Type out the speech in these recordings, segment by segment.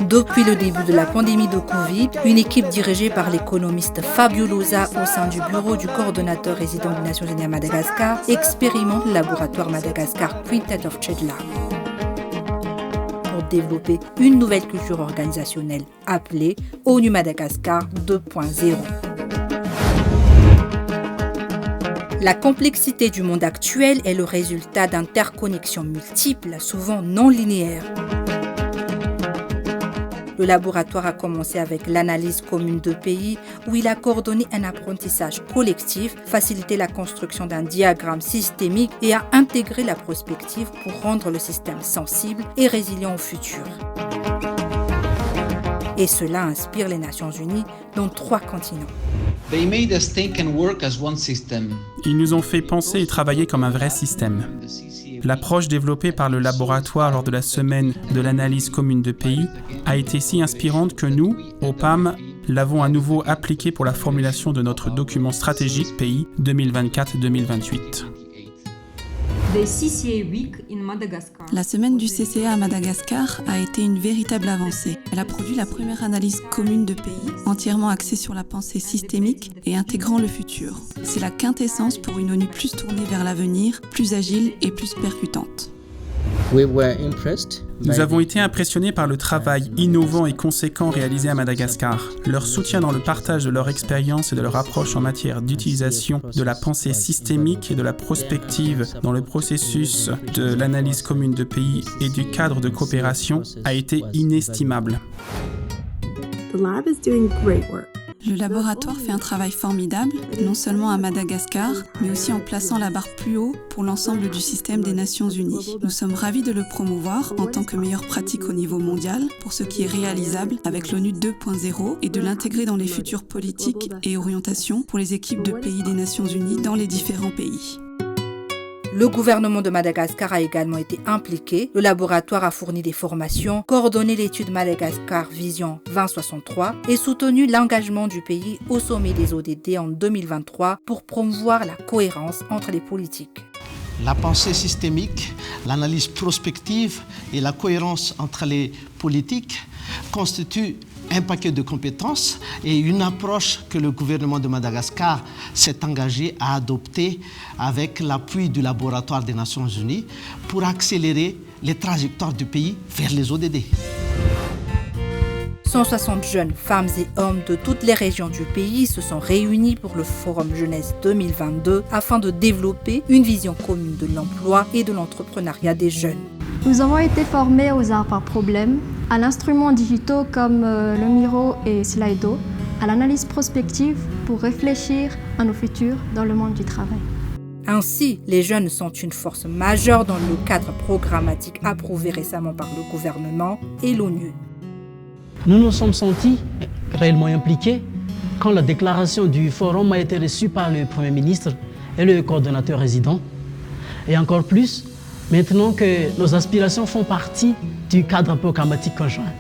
Depuis le début de la pandémie de Covid, une équipe dirigée par l'économiste Fabio Loza au sein du bureau du coordonnateur résident des Nations Unies à Madagascar expérimente le laboratoire Madagascar Quintet of Change Lab pour développer une nouvelle culture organisationnelle appelée ONU Madagascar 2.0. La complexité du monde actuel est le résultat d'interconnexions multiples, souvent non linéaires. Le laboratoire a commencé avec l'analyse commune de pays où il a coordonné un apprentissage collectif, facilité la construction d'un diagramme systémique et a intégré la prospective pour rendre le système sensible et résilient au futur. Et cela inspire les Nations Unies dans 3 continents. Ils nous ont fait penser et travailler comme un vrai système. L'approche développée par le laboratoire lors de la semaine de l'analyse commune de pays a été si inspirante que nous, au PAM, l'avons à nouveau appliquée pour la formulation de notre document stratégique pays 2024-2028. La semaine du CCA à Madagascar a été une véritable avancée. Elle a produit la première analyse commune de pays, entièrement axée sur la pensée systémique et intégrant le futur. C'est la quintessence pour une ONU plus tournée vers l'avenir, plus agile et plus percutante. Nous avons été impressionnés par le travail innovant et conséquent réalisé à Madagascar. Leur soutien dans le partage de leur expérience et de leur approche en matière d'utilisation de la pensée systémique et de la prospective dans le processus de l'analyse commune de pays et du cadre de coopération a été inestimable. Le laboratoire fait un travail formidable, non seulement à Madagascar, mais aussi en plaçant la barre plus haut pour l'ensemble du système des Nations Unies. Nous sommes ravis de le promouvoir en tant que meilleure pratique au niveau mondial pour ce qui est réalisable avec l'ONU 2.0 et de l'intégrer dans les futures politiques et orientations pour les équipes de pays des Nations Unies dans les différents pays. Le gouvernement de Madagascar a également été impliqué. Le laboratoire a fourni des formations, coordonné l'étude Madagascar Vision 2063 et soutenu l'engagement du pays au sommet des ODD en 2023 pour promouvoir la cohérence entre les politiques. La pensée systémique, l'analyse prospective et la cohérence entre les politiques constituent un paquet de compétences et une approche que le gouvernement de Madagascar s'est engagé à adopter avec l'appui du laboratoire des Nations Unies pour accélérer les trajectoires du pays vers les ODD. 160 jeunes, femmes et hommes de toutes les régions du pays se sont réunis pour le Forum Jeunesse 2022 afin de développer une vision commune de l'emploi et de l'entrepreneuriat des jeunes. Nous avons été formés aux arts par problème, à l'instrument digitaux comme le Miro et Slido, à l'analyse prospective pour réfléchir à nos futurs dans le monde du travail. Ainsi, les jeunes sont une force majeure dans le cadre programmatique approuvé récemment par le gouvernement et l'ONU. Nous nous sommes sentis réellement impliqués quand la déclaration du forum a été reçue par le Premier ministre et le coordonnateur résident. Et encore plus, maintenant que nos aspirations font partie du cadre programmatique conjoint.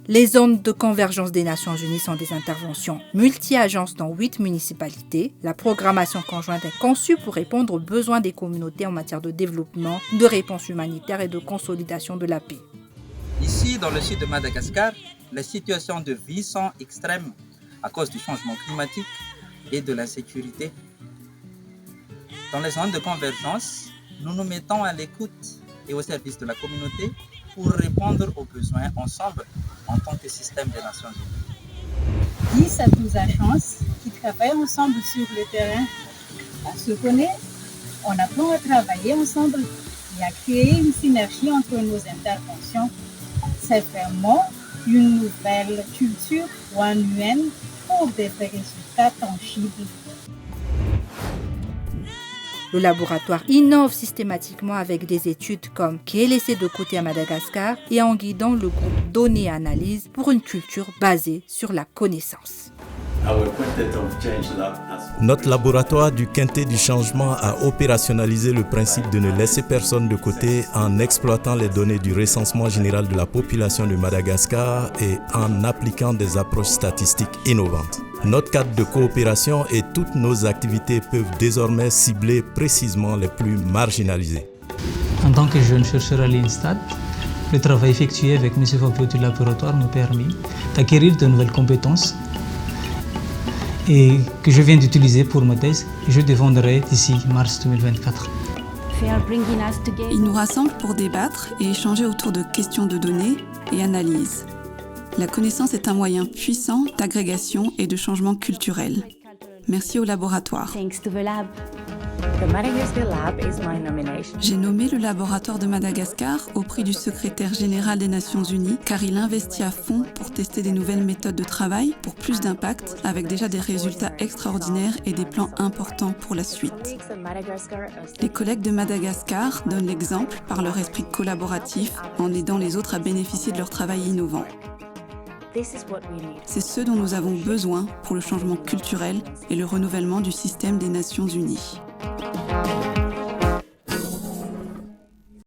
Les zones de convergence des Nations Unies sont des interventions multi-agences dans 8 municipalités. La programmation conjointe est conçue pour répondre aux besoins des communautés en matière de développement, de réponse humanitaire et de consolidation de la paix. Ici, dans le sud de Madagascar, les situations de vie sont extrêmes à cause du changement climatique et de l'insécurité. Dans les zones de convergence, nous nous mettons à l'écoute et au service de la communauté pour répondre aux besoins ensemble en tant que système des Nations Unies. 10 à 12 agences qui travaillent ensemble sur le terrain. On se connaît, on apprend à travailler ensemble et à créer une synergie entre nos interventions. C'est vraiment une nouvelle culture one-UN pour des résultats tangibles. Le laboratoire innove systématiquement avec des études comme qui est laissé de côté à Madagascar et en guidant le groupe Données et Analyse pour une culture basée sur la connaissance. Notre laboratoire du Quintet du changement a opérationnalisé le principe de ne laisser personne de côté en exploitant les données du recensement général de la population de Madagascar et en appliquant des approches statistiques innovantes. Notre cadre de coopération et toutes nos activités peuvent désormais cibler précisément les plus marginalisés. En tant que jeune chercheur à l'INSTAD, Le travail effectué avec M. Fabio du laboratoire nous permet d'acquérir de nouvelles compétences et que je viens d'utiliser pour ma thèse. Je défendrai d'ici mars 2024. Ils nous rassemblent pour débattre et échanger autour de questions de données et analyses. La connaissance est un moyen puissant d'agrégation et de changement culturel. Merci au laboratoire. J'ai nommé le laboratoire de Madagascar au prix du secrétaire général des Nations Unies car il investit à fond pour tester des nouvelles méthodes de travail pour plus d'impact avec déjà des résultats extraordinaires et des plans importants pour la suite. Les collègues de Madagascar donnent l'exemple par leur esprit collaboratif en aidant les autres à bénéficier de leur travail innovant. C'est ce dont nous avons besoin pour le changement culturel et le renouvellement du système des Nations Unies.